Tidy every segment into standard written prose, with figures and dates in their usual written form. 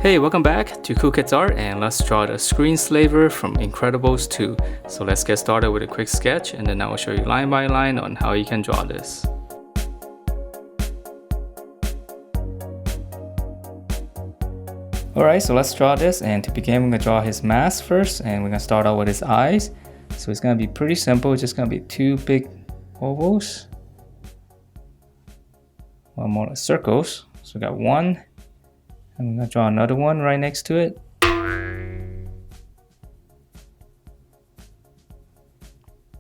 Hey, welcome back to Cool Kids Art, and let's draw the Screenslaver from Incredibles 2. So let's get started with a quick sketch, and then I will show you line by line on how you can draw this. Alright, so let's draw this, and to begin we're going to draw his mask first, and we're going to start out with his eyes. So it's going to be pretty simple, it's just going to be two big ovals. One more circles, so we got one. And I'm going to draw another one right next to it.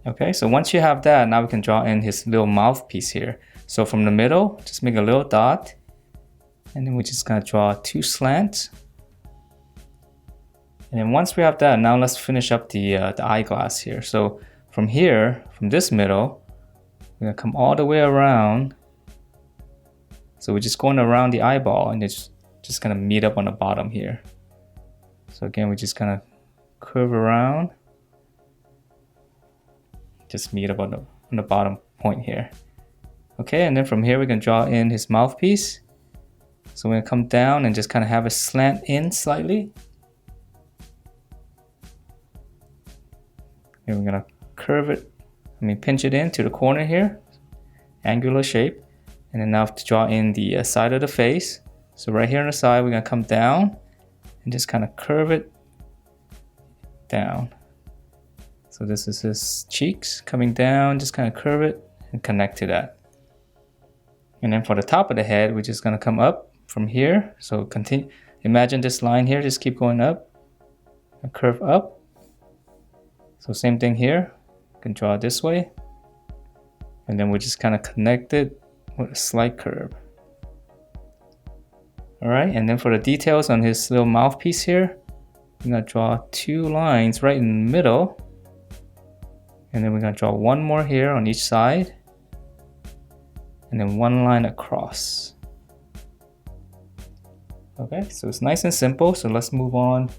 Okay, so once you have that, now we can draw in his little mouthpiece here. So from the middle, just make a little dot. And then we're just going to draw two slants. And then once we have that, now let's finish up the eyeglass here. So from here, from this middle, we're going to come all the way around. So we're just going around the eyeball, and it's just gonna meet up on the bottom here. So again, we're just gonna curve around, just meet up on the bottom point here. Okay, and then from here we can draw in his mouthpiece. So we're gonna come down and just kind of have a slant in slightly. And we're gonna curve it, pinch it in to the corner here, angular shape. And then now to draw in the side of the face. So right here on the side, we're gonna come down and just kind of curve it down. So this is his cheeks coming down, just kind of curve it and connect to that. And then for the top of the head, we're just gonna come up from here. So continue, imagine this line here, just keep going up, and curve up. So same thing here, you can draw it this way. And then we just kind of connect it with a slight curve. Alright, and then for the details on his little mouthpiece here, we're going to draw two lines right in the middle. And then we're going to draw one more here on each side. And then one line across. Okay, so it's nice and simple. So let's move on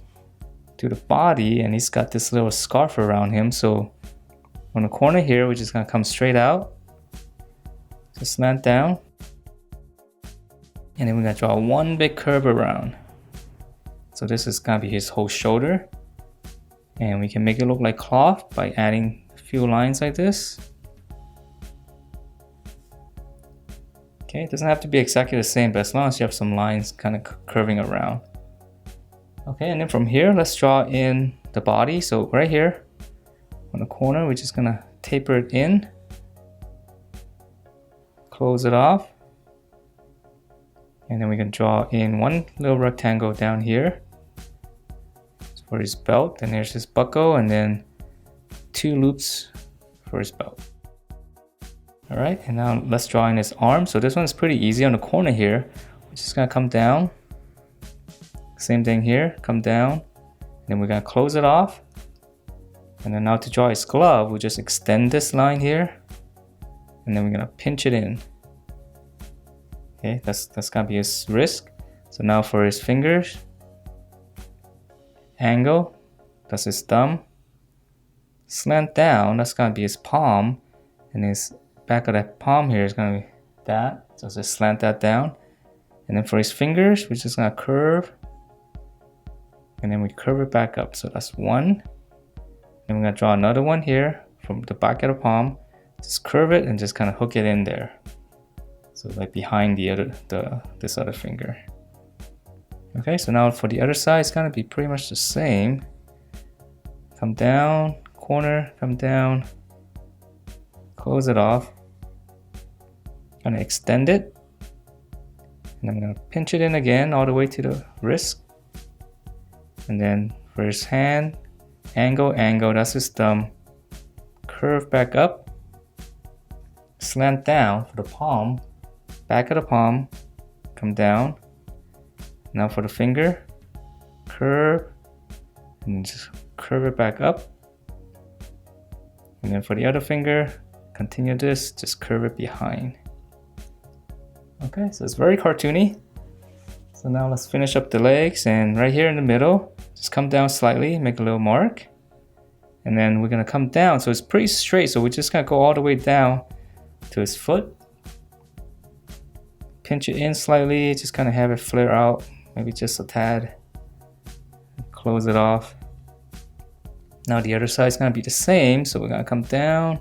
to the body. And he's got this little scarf around him. So on the corner here, we're just going to come straight out. Just slant down. And then we're going to draw one big curve around. So this is going to be his whole shoulder. And we can make it look like cloth by adding a few lines like this. Okay, it doesn't have to be exactly the same, but as long as you have some lines kind of curving around. Okay, and then from here, let's draw in the body. So right here on the corner, we're just going to taper it in. Close it off. And then we can draw in one little rectangle down here for his belt. And there's his buckle, and then two loops for his belt. All right, and now let's draw in his arm. So this one's pretty easy on the corner here. We're just gonna come down. Same thing here, come down. And then we're gonna close it off. And then now to draw his glove, we'll just extend this line here. And then we're gonna pinch it in. Okay, that's gonna be his wrist. So now for his fingers, angle, that's his thumb. Slant down, that's gonna be his palm, and his back of that palm here is gonna be that. So just slant that down. And then for his fingers, we're just gonna curve, and then we curve it back up. So that's one. Then we're gonna draw another one here from the back of the palm. Just curve it and just kind of hook it in there. So like behind this other finger. Okay, so now for the other side, it's gonna be pretty much the same. Come down, corner, come down, close it off. Gonna extend it. And I'm gonna pinch it in again all the way to the wrist. And then for his hand, angle, that's his thumb. Curve back up. Slant down for the palm. Back of the palm, come down. Now for the finger, curve, and just curve it back up. And then for the other finger, continue this, just curve it behind. Okay, so it's very cartoony. So now let's finish up the legs, and right here in the middle, just come down slightly, make a little mark. And then we're gonna come down, so it's pretty straight, so we're just gonna go all the way down to his foot. Pinch it in slightly, just kind of have it flare out maybe just a tad. Close it off. Now the other side is going to be the same, so we're going to come down,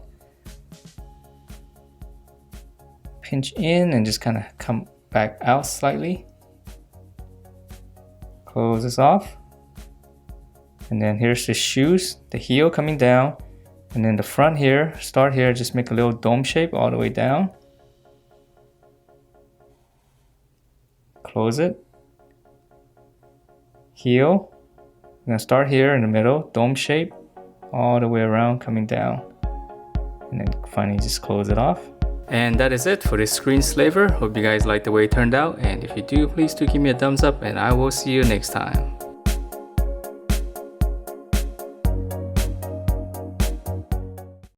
pinch in, and just kind of come back out slightly. Close this off. And then here's the shoes, the heel coming down, and then the front here, start here, just make a little dome shape all the way down. Close it. Heel. I'm gonna start here in the middle, dome shape, all the way around, coming down. And then finally just close it off. And that is it for this Screenslaver. Hope you guys liked the way it turned out. And if you do, please do give me a thumbs up, and I will see you next time.